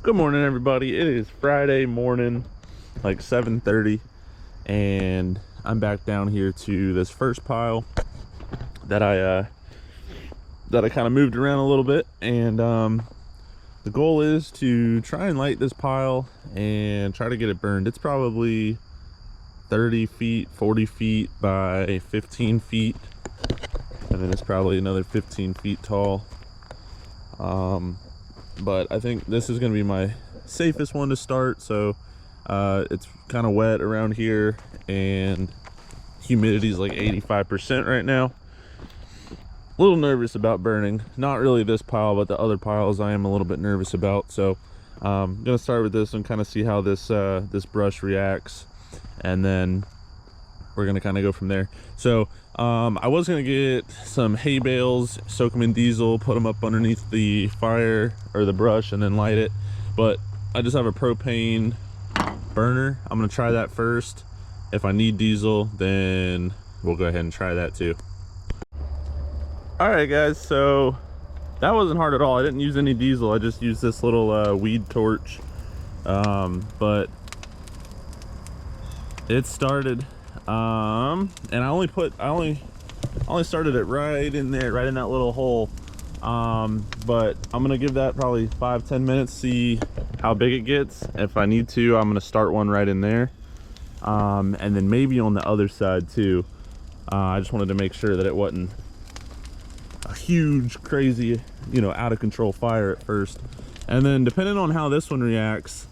Good morning, everybody. It is Friday morning, like 7:30, and I'm back down here to this first pile that I kind of moved around a little bit, and the goal is to try and light this pile and try to get it burned. It's probably 30 feet, 40 feet by 15 feet, and then it's probably another 15 feet tall. But I think this is going to be my safest one to start. So it's kind of wet around here and humidity is like 85% right now. A little nervous about burning, not really this pile, but the other piles I am a little bit nervous about. So I'm gonna start with this and kind of see how this this brush reacts, and then we're gonna kind of go from there. So I was gonna get some hay bales, soak them in diesel, put them up underneath the fire or the brush, and then light it. But I just have a propane burner. I'm gonna try that first. If I need diesel, then we'll go ahead and try that too. All right, guys. So that wasn't hard at all. I didn't use any diesel. I just used this little weed torch. But it started. And I only started it right in there, right in that little hole. But I'm gonna give that probably 5-10 minutes, see how big it gets. If I need to, I'm gonna start one right in there, and then maybe on the other side too. I just wanted to make sure that it wasn't a huge, crazy, out of control fire at first. And then depending on how this one reacts,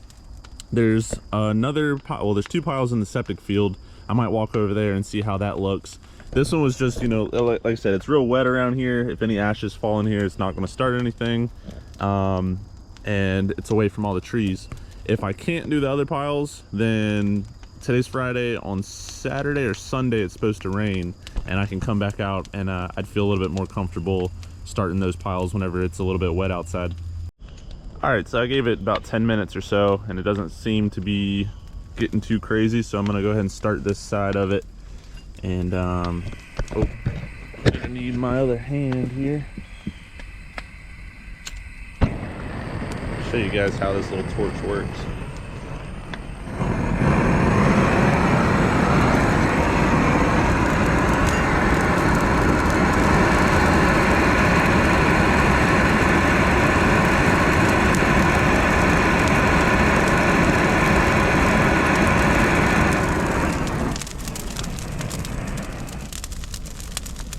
there's another pile. Well, there's two piles in the septic field. I might walk over there and see how that looks. This one was just, like I said, it's real wet around here. If any ashes fall in here, it's not going to start anything. And it's away from all the trees. If I can't do the other piles, then today's Friday. On Saturday or Sunday, it's supposed to rain, and I can come back out, and I'd feel a little bit more comfortable starting those piles whenever it's a little bit wet outside. All right, so I gave it about 10 minutes or so, and it doesn't seem to be getting too crazy, so I'm gonna go ahead and start this side of it. And oh, I need my other hand here. Show you guys how this little torch works.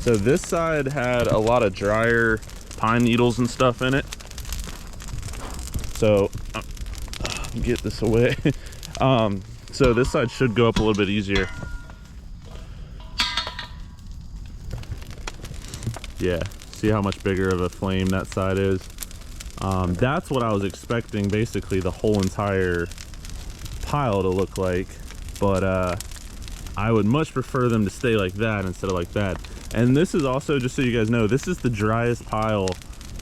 So this side had a lot of drier pine needles and stuff in it. So get this away. So this side should go up a little bit easier. Yeah, see how much bigger of a flame that side is. That's what I was expecting, basically the whole entire pile to look like, but I would much prefer them to stay like that instead of like that. And this is also, just so you guys know, this is the driest pile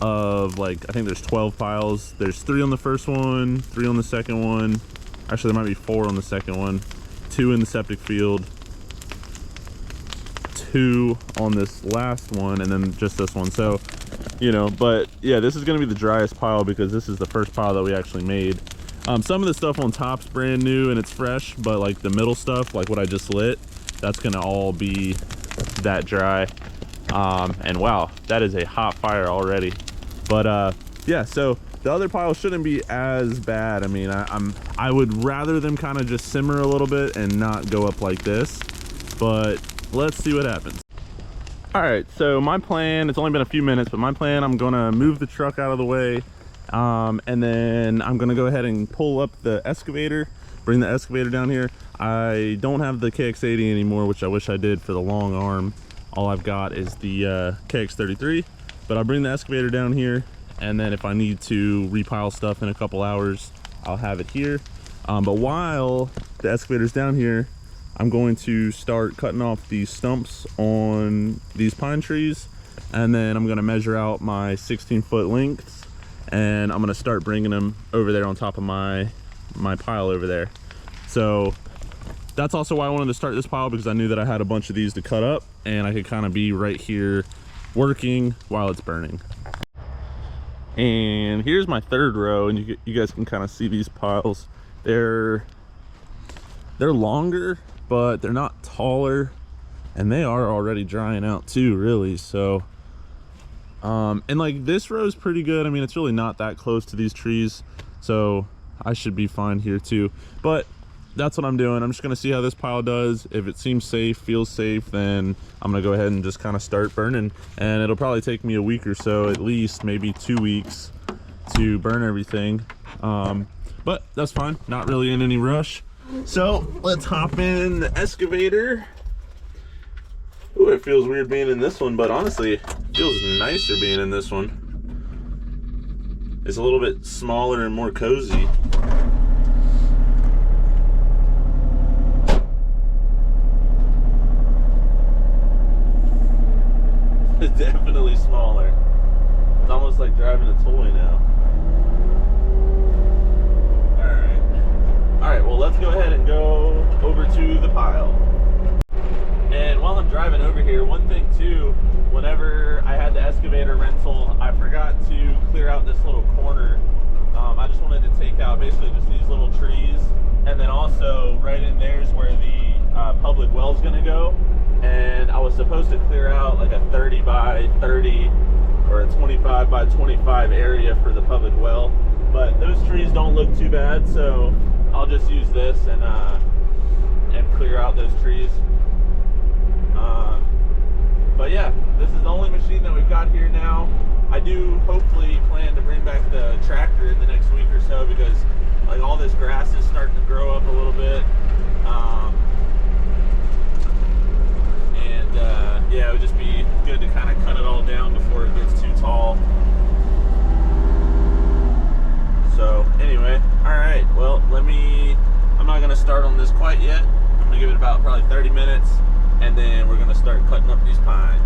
of, like, I think there's 12 piles. There's 3 on the first one, 3 on the second one. Actually, there might be 4 on the second one. 2 in the septic field. 2 on this last one, and then just this one. So, but yeah, this is gonna be the driest pile because this is the first pile that we actually made. Some of the stuff on top's brand new and it's fresh, but like the middle stuff, like what I just lit, that's gonna all be that dry. And wow, that is a hot fire already. But yeah, so the other pile shouldn't be as bad. I mean, I would rather them kind of just simmer a little bit and not go up like this, but let's see what happens. All right, so my plan, it's only been a few minutes, but my plan, I'm gonna move the truck out of the way, and then I'm gonna go ahead and pull up the excavator, bring the excavator down here. I don't have the KX80 anymore, which I wish I did for the long arm. All I've got is the KX33, but I'll bring the excavator down here, and then if I need to repile stuff in a couple hours, I'll have it here. But while the excavator's down here, I'm going to start cutting off these stumps on these pine trees, and then I'm gonna measure out my 16-foot lengths, and I'm gonna start bringing them over there on top of my pile over there. So that's also why I wanted to start this pile, because I knew that I had a bunch of these to cut up, and I could kind of be right here working while it's burning. And here's my third row, and you guys can kind of see these piles. They're longer, but they're not taller, and they are already drying out too, really. So and like this row is pretty good. I mean, it's really not that close to these trees, so I should be fine here too. But that's what I'm doing. I'm just gonna see how this pile does. If it seems safe, feels safe, then I'm gonna go ahead and just kind of start burning. And it'll probably take me a week or so, at least maybe 2 weeks, to burn everything. But that's fine, not really in any rush. So let's hop in the excavator. Ooh, it feels weird being in this one, but honestly, it feels nicer being in this one. It's a little bit smaller and more cozy. It's definitely smaller. It's almost like driving a toy now. Alright, well, let's go ahead and go over to the pile. And while I'm driving over here, one thing too, whenever I had the excavator rental, I forgot to clear out this little corner. I just wanted to take out basically just these little trees, and then also right in there is where the public well is going to go. And I was supposed to clear out like a 30 by 30 or a 25 by 25 area for the public well, but those trees don't look too bad, so I'll just use this and clear out those trees. But yeah, this is the only machine that we've got here now. I do hopefully plan to bring back the tractor in the next week or so, because like all this grass is starting to grow up a little bit. Yeah, it would just be good to kind of cut it all down before it gets too tall. So anyway, all right, well, I'm not gonna start on this quite yet. I'm gonna give it about probably 30 minutes, and then we're gonna start cutting up these pines.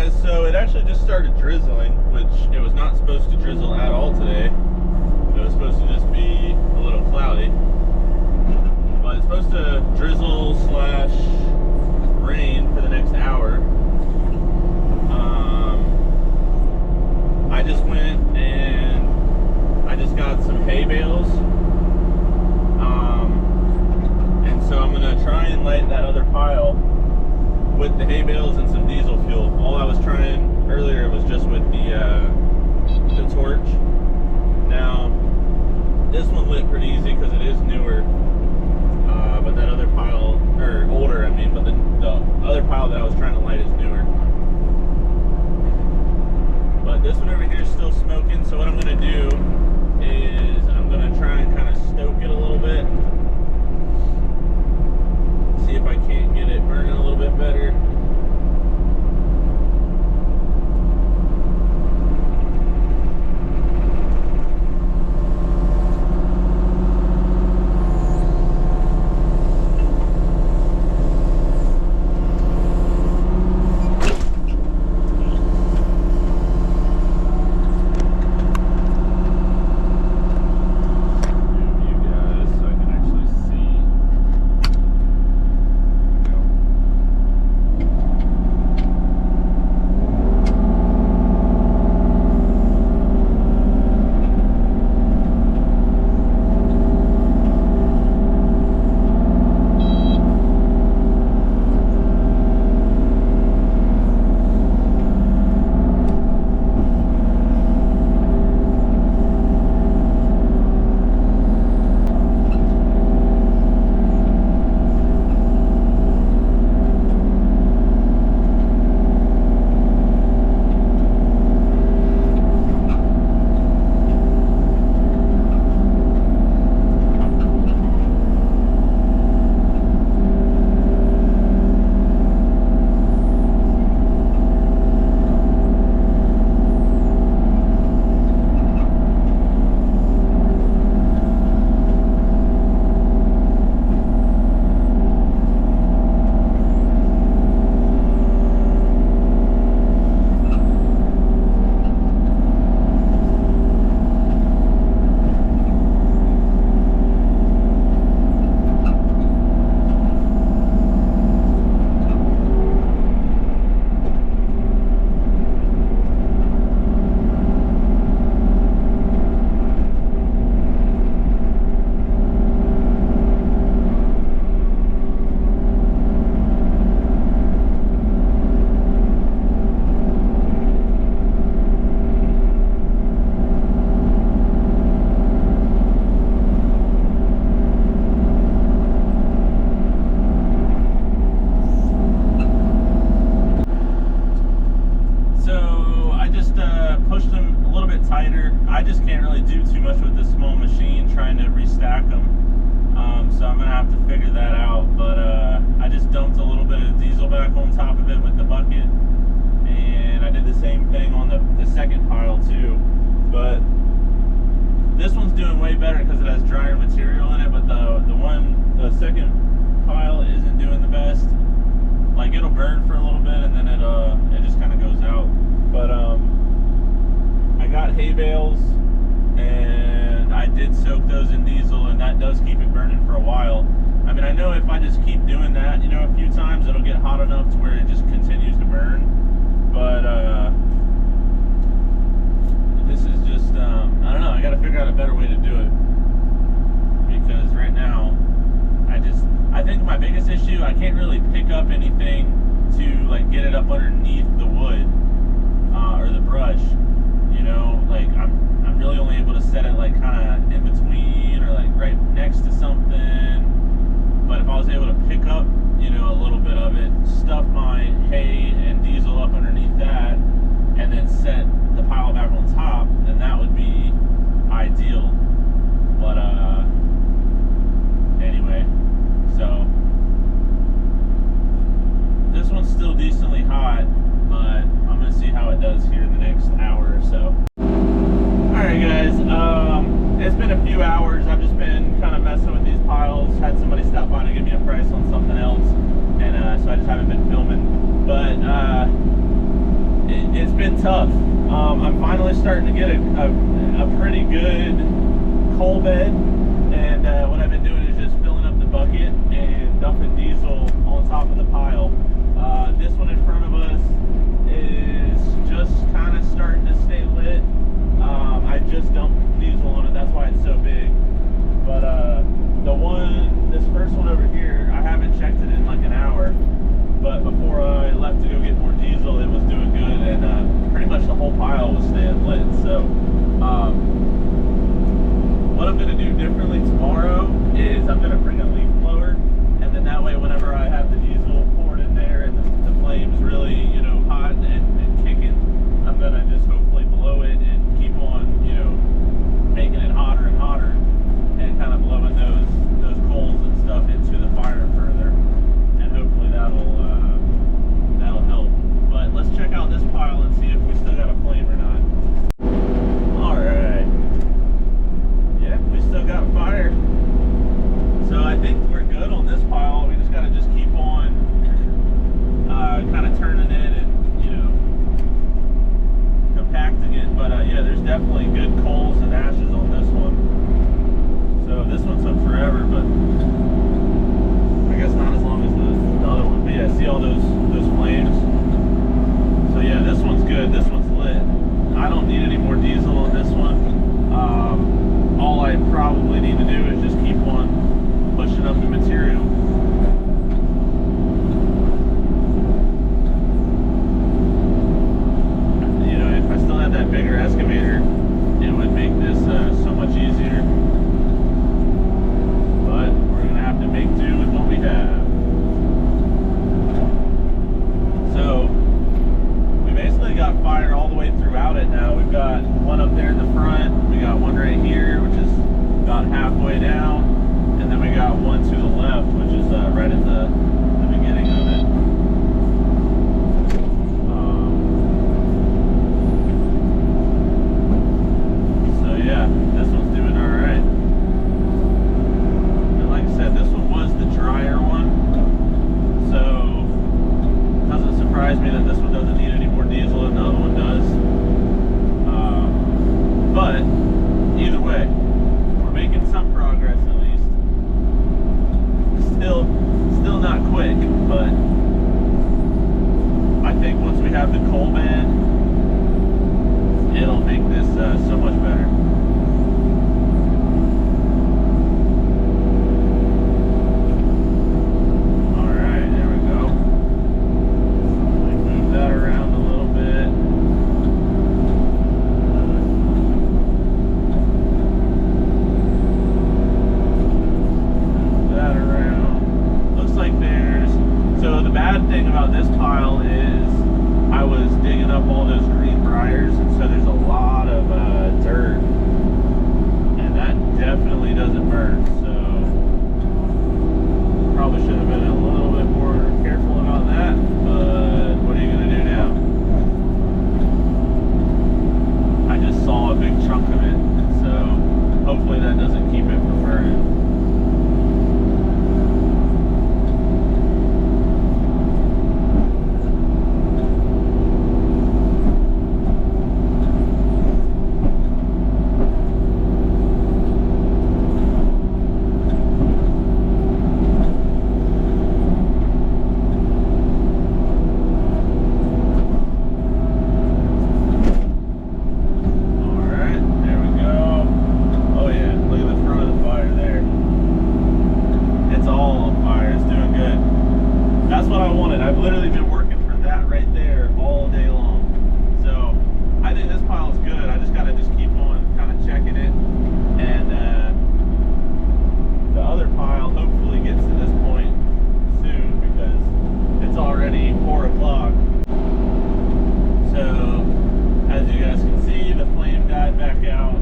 guys, so it actually just started drizzling, which it was not supposed to drizzle at all today. It was supposed to just be a little cloudy. But it's supposed to drizzle slash rain for the next hour. I just went and I just got some hay bales. And so I'm gonna try and light that other pile with the hay bales and some diesel fuel. All I was trying earlier was just with the torch. Now, this one lit pretty easy because it is newer. But that other pile, or older, I mean, but the other pile that I was trying to light is newer. But this one over here is still smoking, so what I'm going to do is I'm going to try and kind of stoke it a little bit. See if I can't get it burning a little bit better. it's been tough. I'm finally starting to get a pretty good coal bed, and what I've been doing is just filling up the bucket and dumping diesel on top of the pile. This one in front of us is just kind of starting to stay lit. I just dumped diesel on it, that's why it's so big. But this first one over here, I haven't checked it in like an hour, but before I left to go get more diesel, it was doing good, and pretty much the whole pile was staying lit. So what I'm going to do differently tomorrow is I'm going to bring a leaf blower, and then that way whenever I have the diesel poured in there and the flame's really, you know, hot and kicking, I'm going to just hopefully blow it and keep on, you know, making it hotter and hotter, and kind of blowing those coals and stuff into the fire further, and hopefully that'll help. But let's check out this pile and see if we still got a flame or not. All right, yeah, we still got fire, so I think we're good on this pile. We just got to keep on kind of turning it and, you know, compacting it. But yeah, there's definitely good coals and ashes on this one. So this one took forever, but I guess not as long as the other one. But yeah, see all those flames? So yeah, this one's good. This one's lit. I don't need any more diesel on this one. All I probably need to do is just keep on pushing up the material. You know, if I still had that bigger excavator, it would make this so much easier. But we're going to have to make do with what we have. So we basically got fire all the way throughout it now. We've got one up there in the front. We got one right here, which is about halfway down. And then we got one to the left, which is right at the beginning of it. So yeah, this one's doing all right. And like I said, this one was the drier one. So it doesn't surprise me that this one doesn't need any more diesel and the other one does. But either way, we're making some progress at least. Still not quick, but I think once we have the coal bed, it'll make this so much better. All right, there we go. We move that around a little bit. So the bad thing about this pile is I was digging up all those green briars, and so there's a lot of dirt, and that definitely doesn't burn. So probably should have been a little bit more careful about that, but what are you going to do now? I just saw a big chunk of it, so hopefully that doesn't keep it from burning. I've literally been working for that right there all day long. So I think this pile is good. I just got to keep on kind of checking it. And the other pile hopefully gets to this point soon, because it's already 4 o'clock. So as you guys can see, the flame died back out.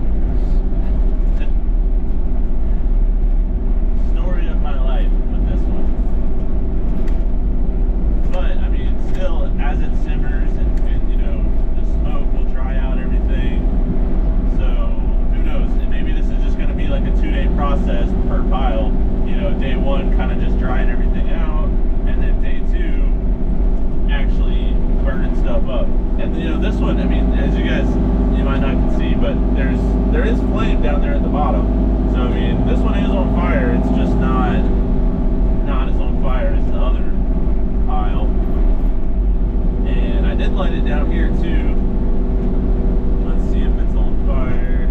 Story of my life with this one. But I mean, still, as it simmers and you know, the smoke will dry out everything. So who knows? And maybe this is just going to be like a 2-day process per pile. You know, day 1 kind of just drying everything out, and then day 2 actually burning stuff up. And you know, this one, I mean, as you guys, you might not can see, but there is flame down there at the bottom. So I mean, this one is on fire. It's just not as on fire as the other pile. And I did light it down here too. Let's see if it's on fire.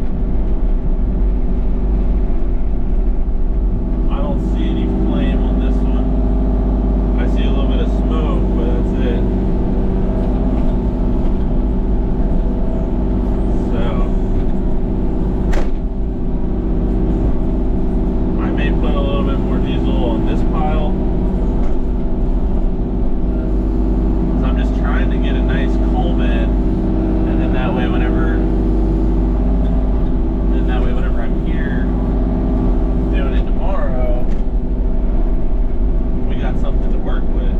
I don't see any flame on this one. I see a little bit of smoke, but that's it. So I may put a little bit more diesel on this pile. I'm just trying to get a nice coal bed, and then that way whenever I'm here doing it tomorrow, we got something to work with.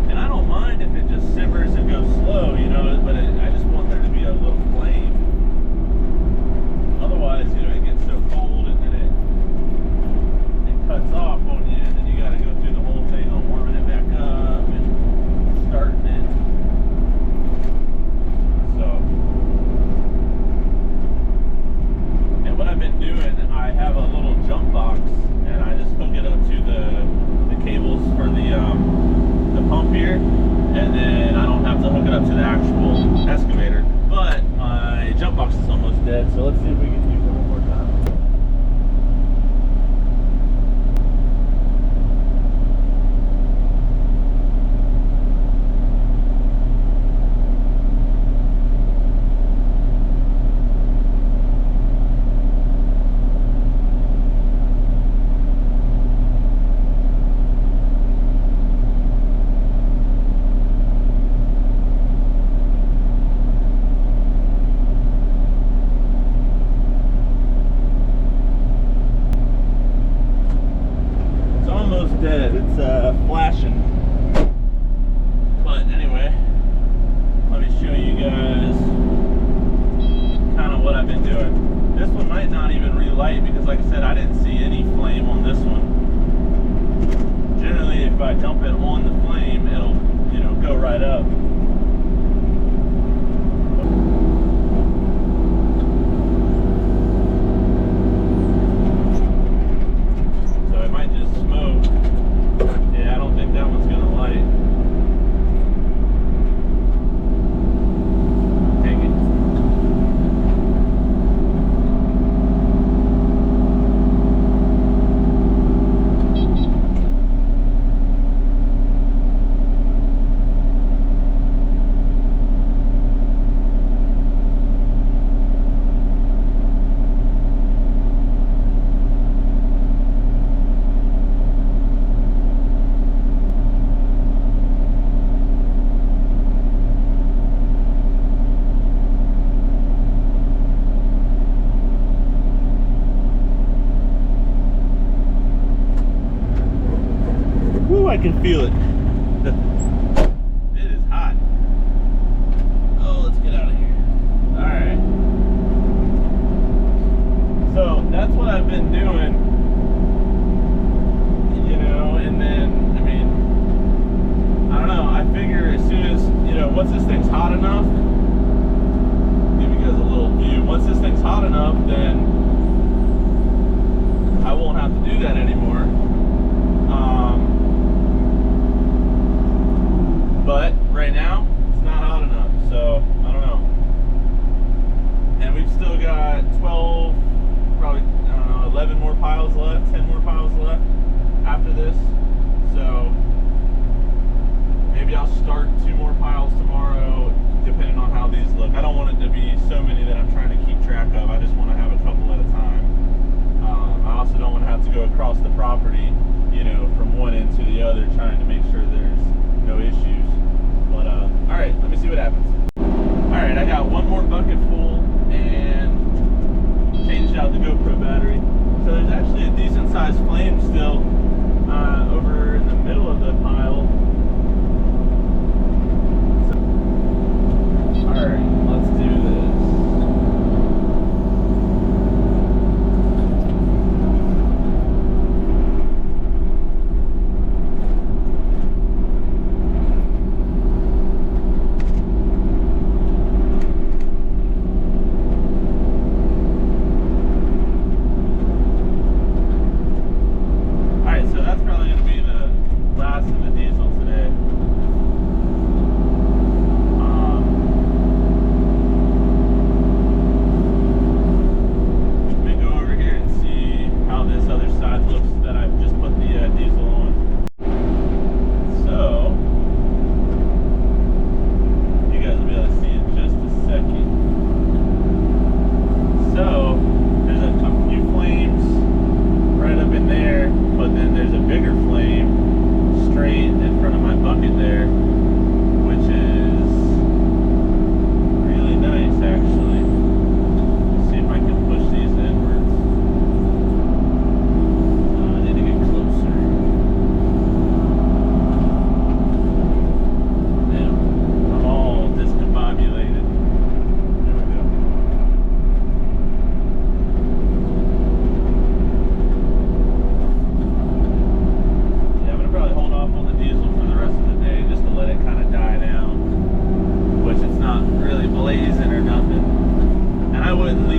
And I don't mind if it just simmers and goes slow, you know, but I just want there to be a little flame. Otherwise, you know, it gets so cold and then it cuts off on you, and then you got to go through the whole thing on warming it back up and starting it. So, and what I've been doing, I have a little jump box, and I just hook it up to the cables for the pump here, and then I don't have to hook it up to the actual excavator. But my jump box is almost dead, so let's see if we can use it one more time. Dead. It's flashing. But anyway, let me show you guys kind of what I've been doing. This one might not even relight because, like I said, I didn't see any flame on this one. Generally, if I dump it on the flame, it'll, you know, go right up. So it might just smoke. Yeah, I don't think that one's gonna light. Dang it. I can feel it. It is hot. Oh, let's get out of here. Alright. So that's what I've been doing. You know, and then, I mean, I don't know. I figure as soon as, you know, once this thing's hot enough, give you guys a little view. Once this thing's hot enough, then I won't have to do that anymore. But right now, it's not hot enough, so I don't know. And we've still got 12, probably, I don't know, 11 more piles left, 10 more piles left after this. So maybe I'll start 2 more piles tomorrow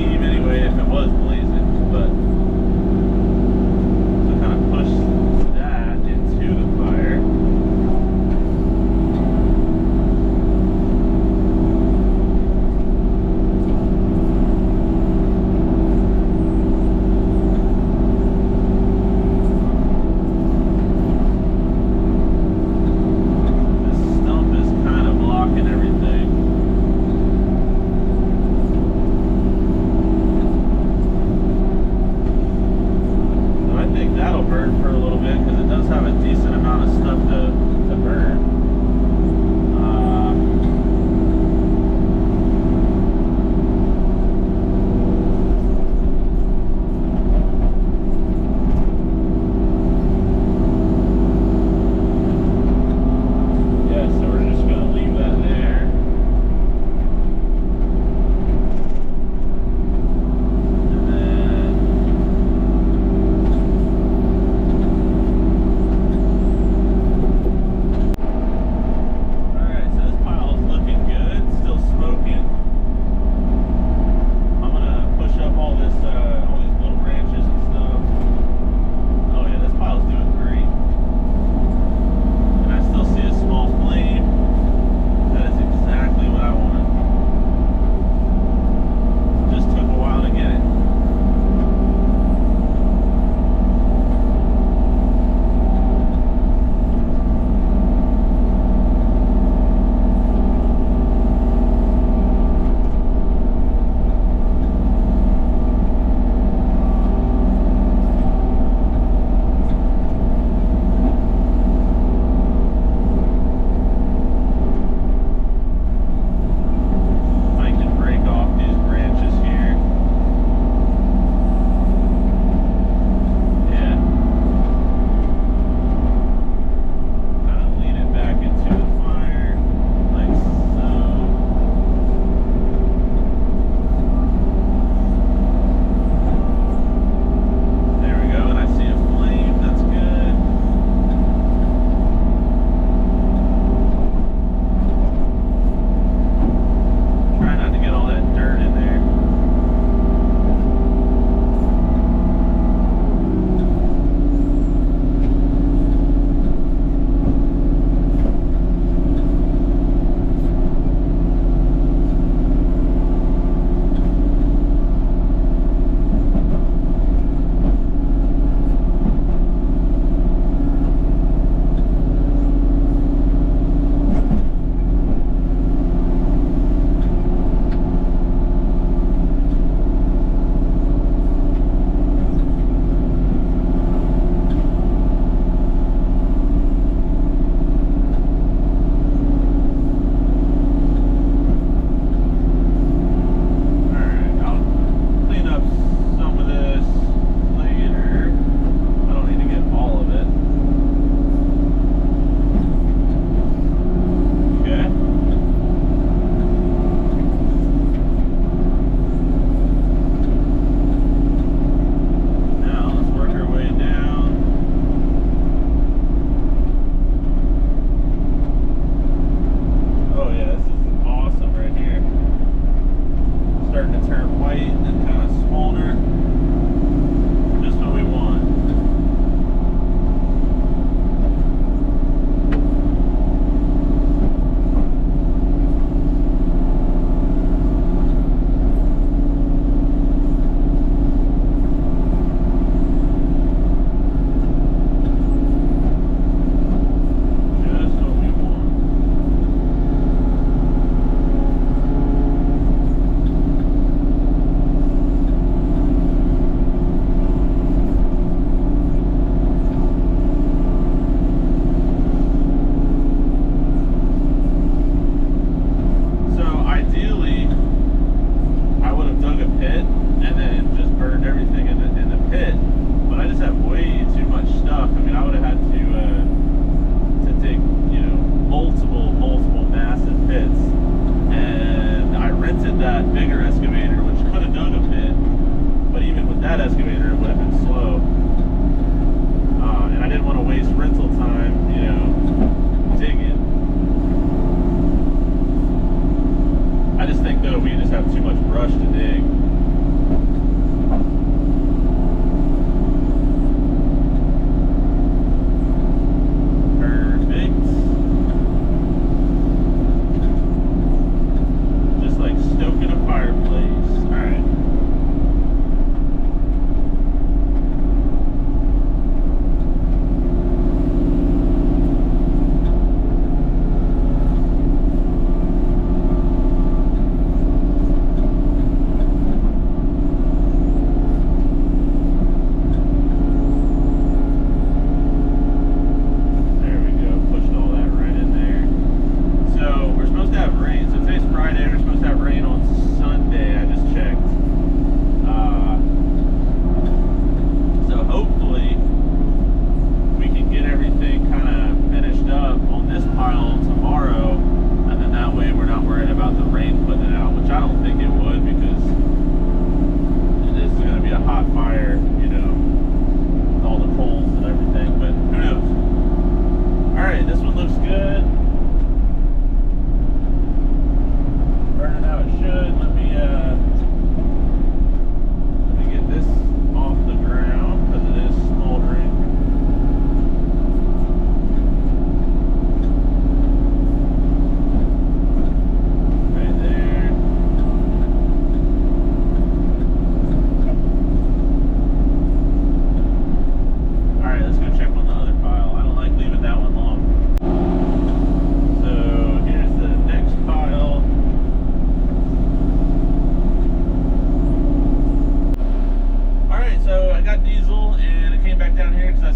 steam anyway if it was blazing, but to kind of push that into the fire.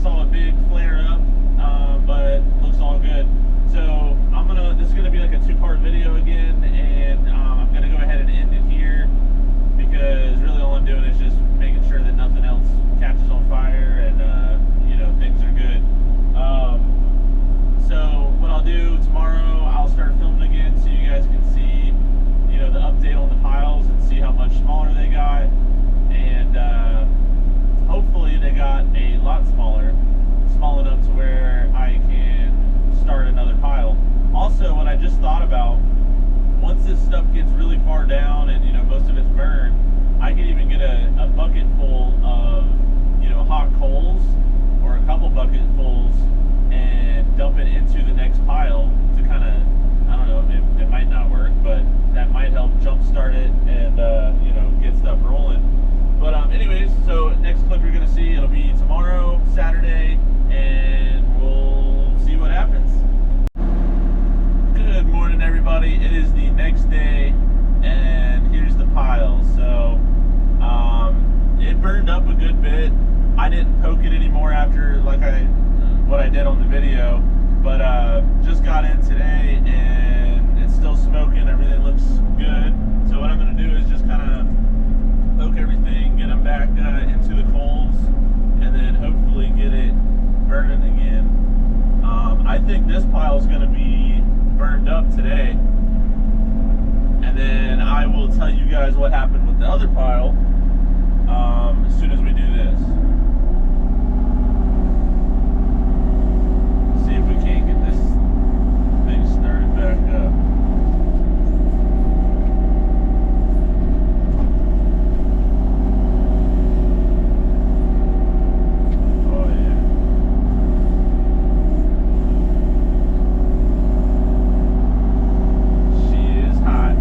saw a big flare up, but looks all good. So this is gonna be like a two-part video again, and I'm gonna go ahead and end it here because really all I'm doing is just making sure that nothing else catches on fire and you know, things are good. So what I'll do tomorrow, I'll start filming again so you guys can see, you know, the update on the piles and see how much smaller they got, and hopefully they got a lot smaller, small enough to where I can start another pile. Also, what I just thought about, once this stuff gets really far down and, you know, most of it's burned, I could even get a bucket full of, you know, hot coals, or a couple bucketfuls, and dump it into the next pile to kind of, I don't know, it might not work, but that might help jumpstart it and, you know, get stuff rolling. But anyways, so next clip you're going to see, it'll be tomorrow, Saturday, and we'll see what happens. Good morning, everybody. It is the next day, and here's the pile. So it burned up a good bit. I didn't poke it anymore after what I did on the video, but just got in today and it's still smoking. Everything looks good. So what I'm going to do is just kind of poke everything, get them back into the coals, and then hopefully get it burning again. I think this pile is going to be burned up today, and then I will tell you guys what happened with the other pile as soon as we do this. See if we can't get this thing started back up. Oh yeah. She is hot.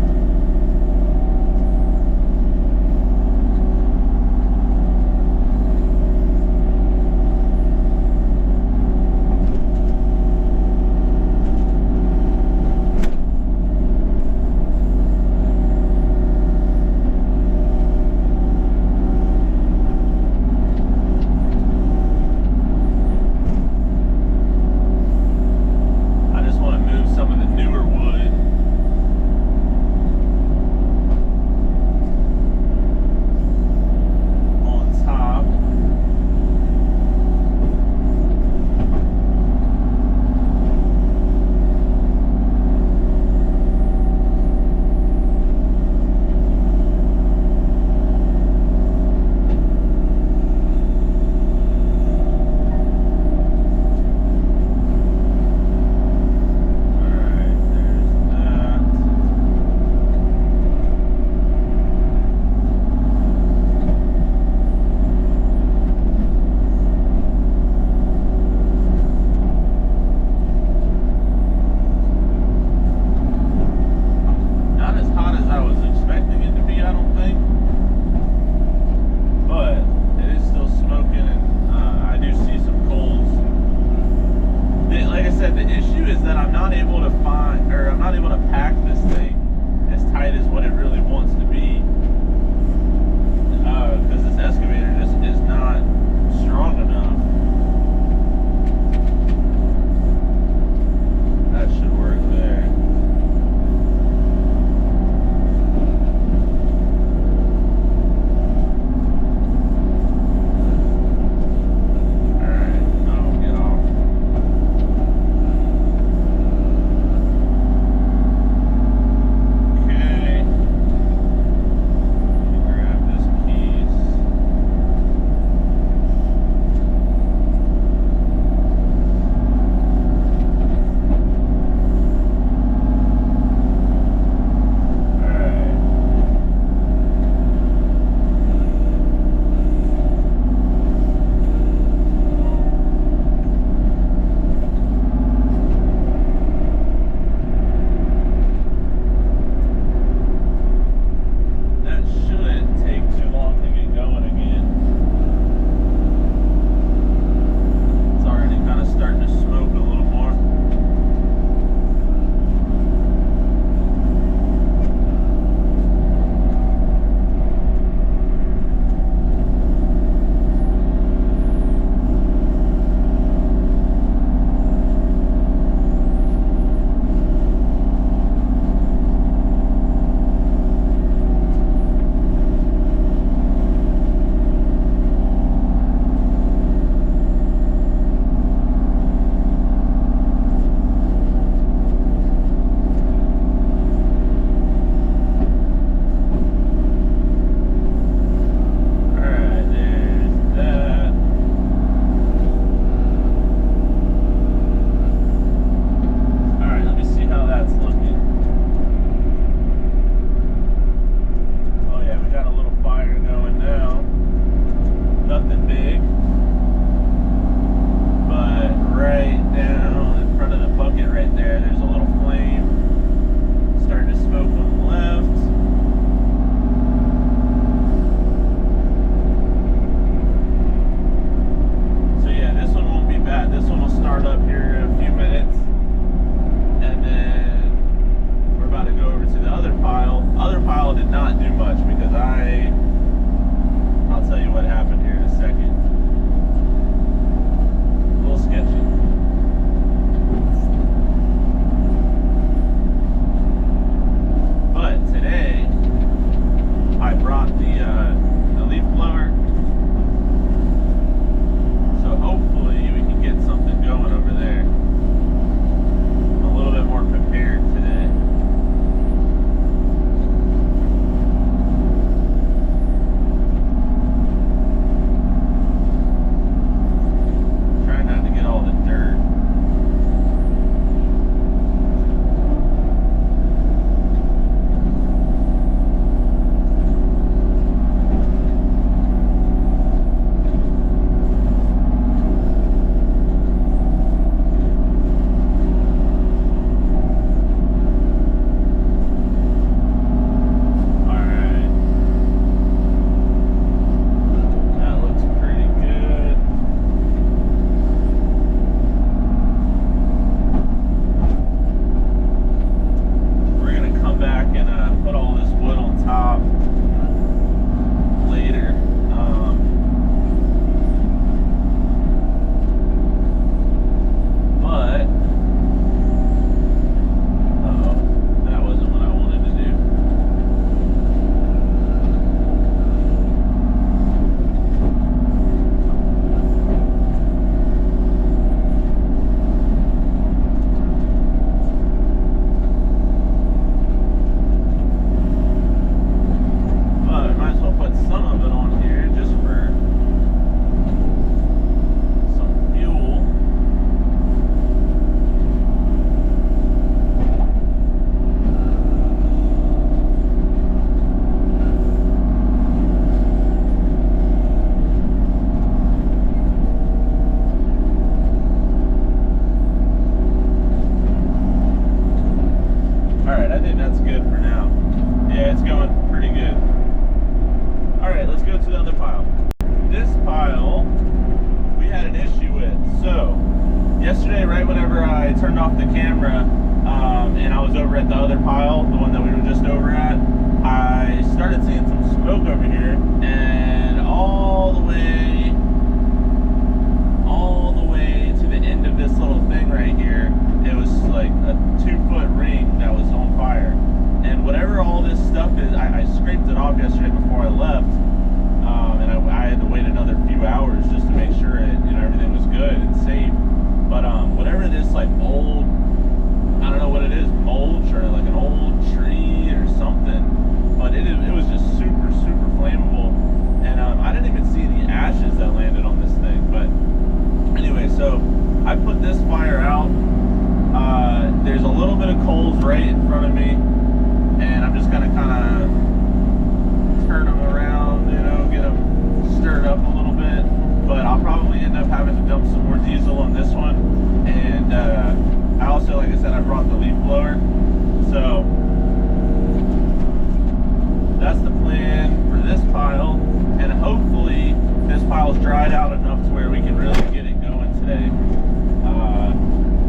pile's dried out enough to where we can really get it going today.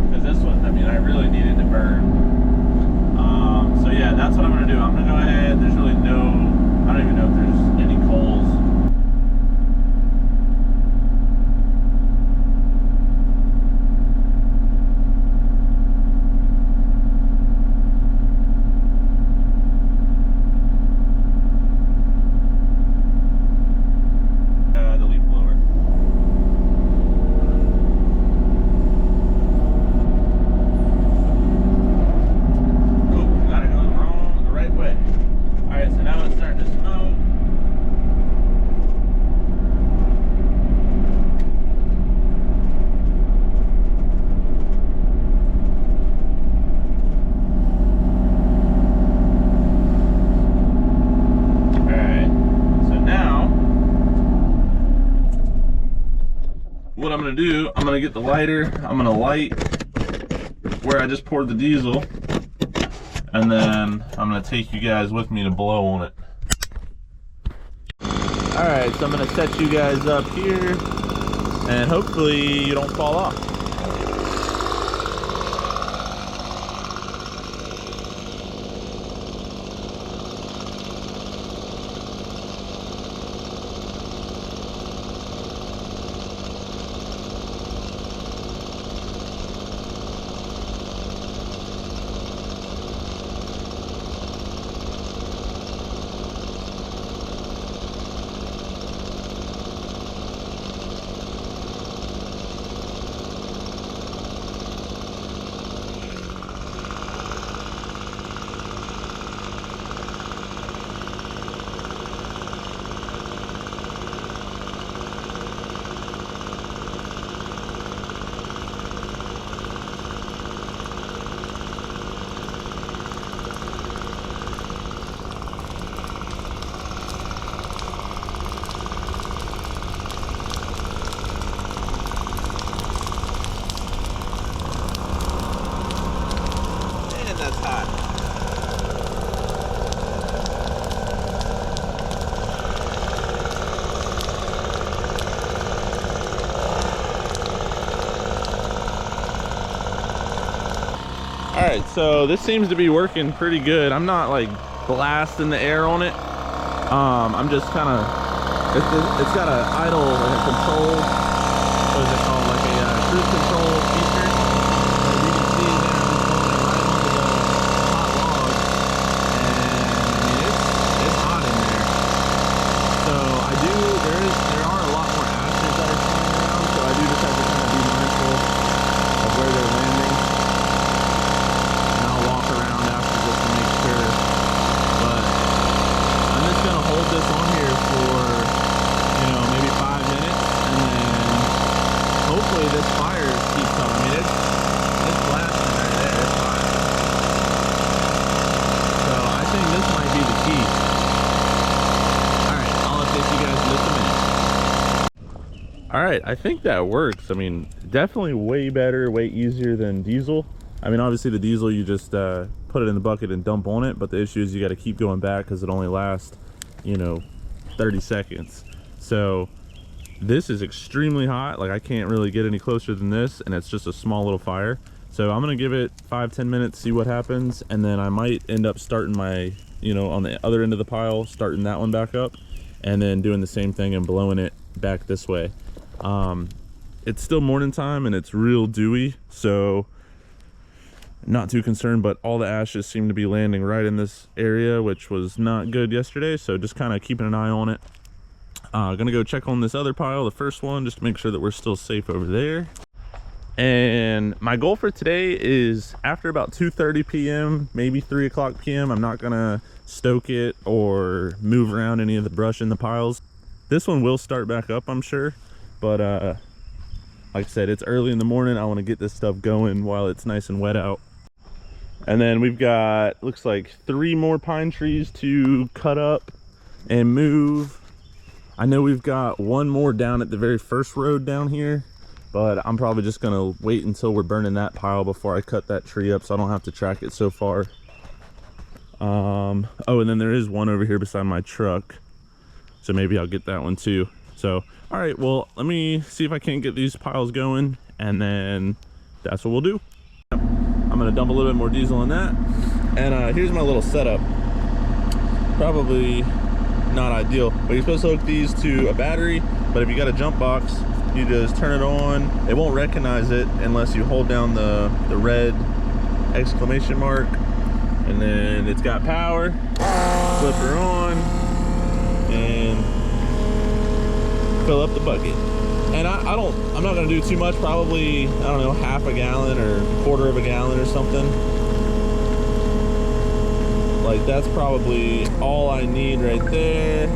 Because this one, I mean, I really need it to burn. So yeah, that's what I'm gonna do. I'm gonna go ahead. There's really no, I don't even know if there's any coals. What I'm gonna do, I'm gonna get the lighter, I'm gonna light where I just poured the diesel, and then I'm gonna take you guys with me to blow on it. Alright, so I'm gonna set you guys up here, and hopefully you don't fall off. Alright, so this seems to be working pretty good. I'm not like blasting the air on it. I'm just kind of, it's got an idle like a control, what is it called, like a cruise control feature. As you can see, I'm just going right onto the hot log, and I mean it's hot in there. So there are a lot more ashes that are flying around, so I do just have to kind of be mindful of where they're landing. This on here for, you know, maybe 5 minutes, and then hopefully this fire keeps up. I mean, it's blasting right there. It's fire. So I think this might be the key. Alright, I'll update you guys in just a minute. Alright, I think that works. I mean, definitely way better, way easier than diesel. I mean, obviously the diesel, you just put it in the bucket and dump on it, but the issue is you got to keep going back because it only lasts, you know, 30 seconds. So this is extremely hot. Like, I can't really get any closer than this, and it's just a small little fire. So I'm gonna give it 5-10 minutes, see what happens, and then I might end up starting my, you know, on the other end of the pile, starting that one back up, and then doing the same thing and blowing it back this way. It's still morning time and it's real dewy, so not too concerned, but all the ashes seem to be landing right in this area, which was not good yesterday, so just kind of keeping an eye on it. Gonna go check on this other pile, the first one, just to make sure that we're still safe over there. And my goal for today is after about 2:30 p.m, maybe 3 o'clock p.m, I'm not gonna stoke it or move around any of the brush in the piles. This one will start back up, I'm sure, but like I said, it's early in the morning. I want to get this stuff going while it's nice and wet out. And then we've got, looks like 3 more pine trees to cut up and move. I know we've got 1 more down at the very first road down here, but I'm probably just gonna wait until we're burning that pile before I cut that tree up so I don't have to track it so far. Oh, and then there is one over here beside my truck, so maybe I'll get that one too. So, all right, well, let me see if I can't get these piles going, and then that's what we'll do. I'm gonna dump a little bit more diesel in that. And here's my little setup. Probably not ideal, but you're supposed to hook these to a battery, but if you got a jump box, you just turn it on. It won't recognize it unless you hold down the red exclamation mark, and then it's got power. Flip her on and fill up the bucket. And I'm not gonna do too much, probably, I don't know, half a gallon or quarter of a gallon or something. Like, that's probably all I need right there.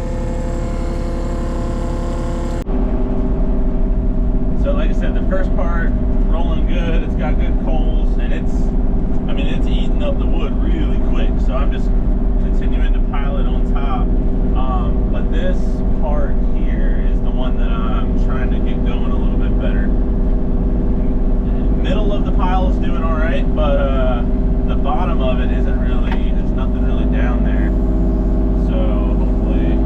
So like I said, the first part rolling good. It's got good coals, and it's eating up the wood really quick. So I'm just continuing to pile it on top. But this part here is the one that I'm trying to get going a little bit better. Middle of the pile is doing all right, but the bottom of it isn't really. There's nothing really down there. So hopefully.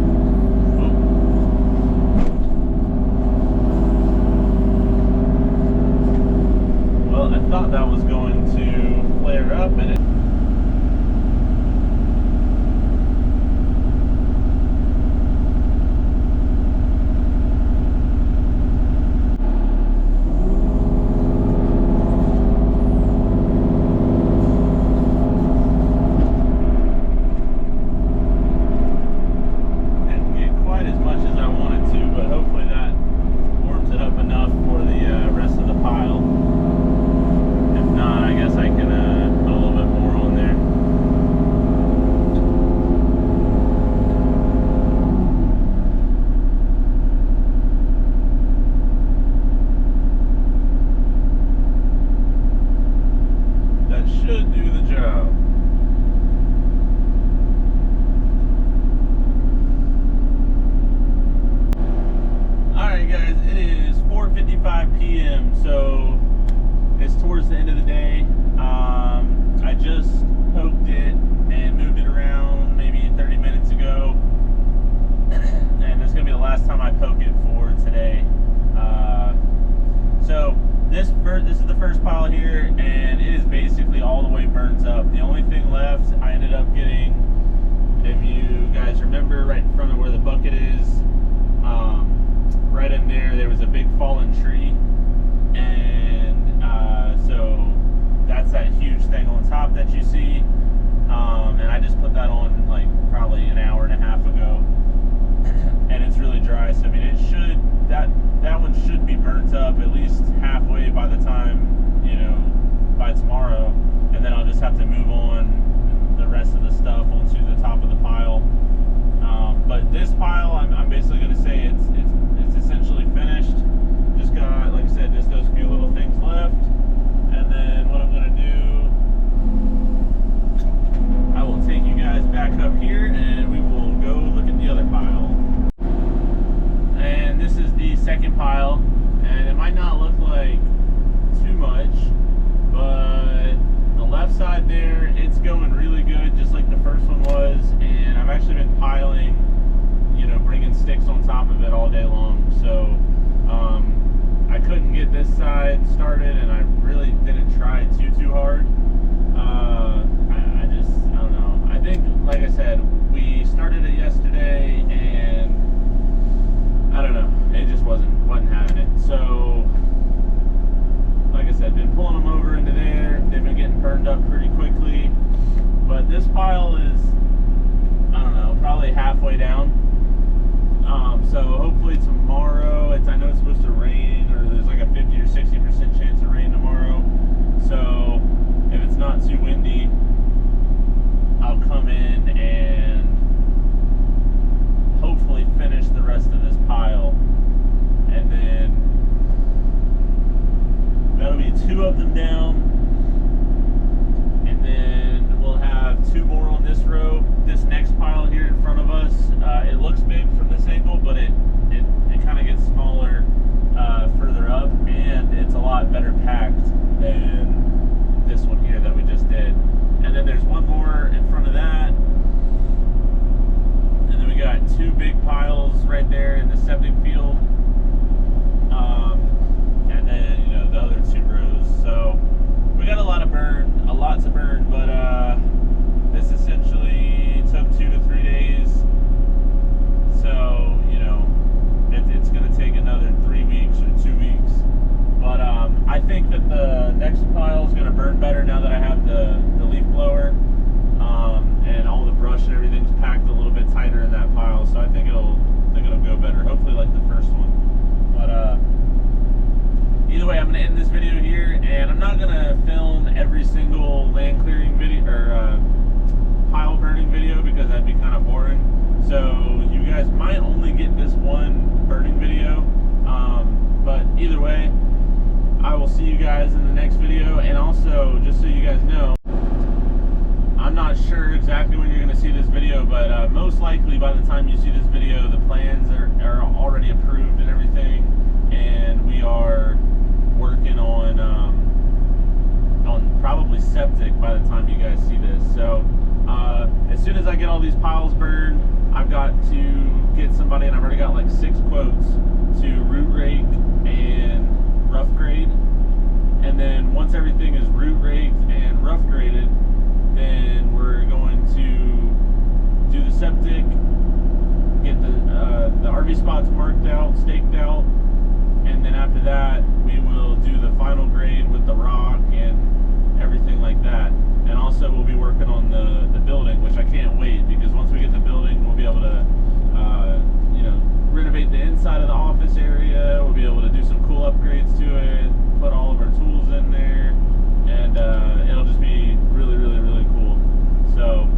Well, I thought that was going to flare up, and it. So it's towards the end of the day. I just poked it and moved it around maybe 30 minutes ago, and this is gonna be the last time I poke it for today. So this is the first pile here, and it is basically all the way burnt up. The only thing left, I ended up getting, if you guys remember, right in front of where the bucket is, right in there was a big fallen tree. And so that's that huge thing on top that you see, and I just put that on like probably an hour and a half ago, and it's really dry. So I mean, it should, that one should be burnt up at least halfway by the time, you know, by tomorrow, and then I'll just have to move on the rest of the stuff onto the top of the pile. But this pile, I'm basically going to say it's essentially finished. Just got, like I said, just those few little things left. And then what I'm going to do, I will take you guys back up here and we will go look at the other pile. And this is the second pile, and it might not look like too much, but the left side there, it's going really good, just like the first one was. And I've actually been piling, you know, bringing sticks on top of it all day long. So I couldn't get this side started, and I really didn't try too hard. I don't know. I think, like I said, we started it yesterday, and I don't know, it just wasn't having it. So, like I said, been pulling them over into there. They've been getting burned up pretty quickly, but this pile is, I don't know, probably halfway down. So hopefully tomorrow, I know it's supposed to rain, or there's like a 50 or 60% chance of rain not gonna film every single land clearing video or pile burning video because that'd be kind of boring. So you guys might only get this one burning video, but either way, I will see you guys in the next video. And also, just so you guys know, I'm not sure exactly when you're going to see this video, but most likely by the time you see this video, the plans are already approved and everything, and we are working on probably septic by the time you guys see this. So as soon as I get all these piles burned, I've got to get somebody, and I've already got like 6 quotes to root rake and rough grade. And then once everything is root raked and rough graded, then we're going to do the septic, get the RV spots marked out, staked out, and then after that we will do the final grade with the rock and everything like that. And also we'll be working on the building, which I can't wait, because once we get the building, we'll be able to you know, renovate the inside of the office area. We'll be able to do some cool upgrades to it, put all of our tools in there, and it'll just be really, really, really cool. So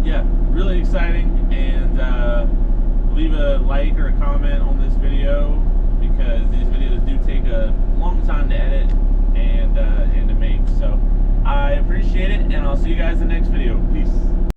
yeah, really exciting. And leave a like or a comment on this video, because these videos do take a long time to edit and to make. So I appreciate it, and I'll see you guys in the next video. Peace.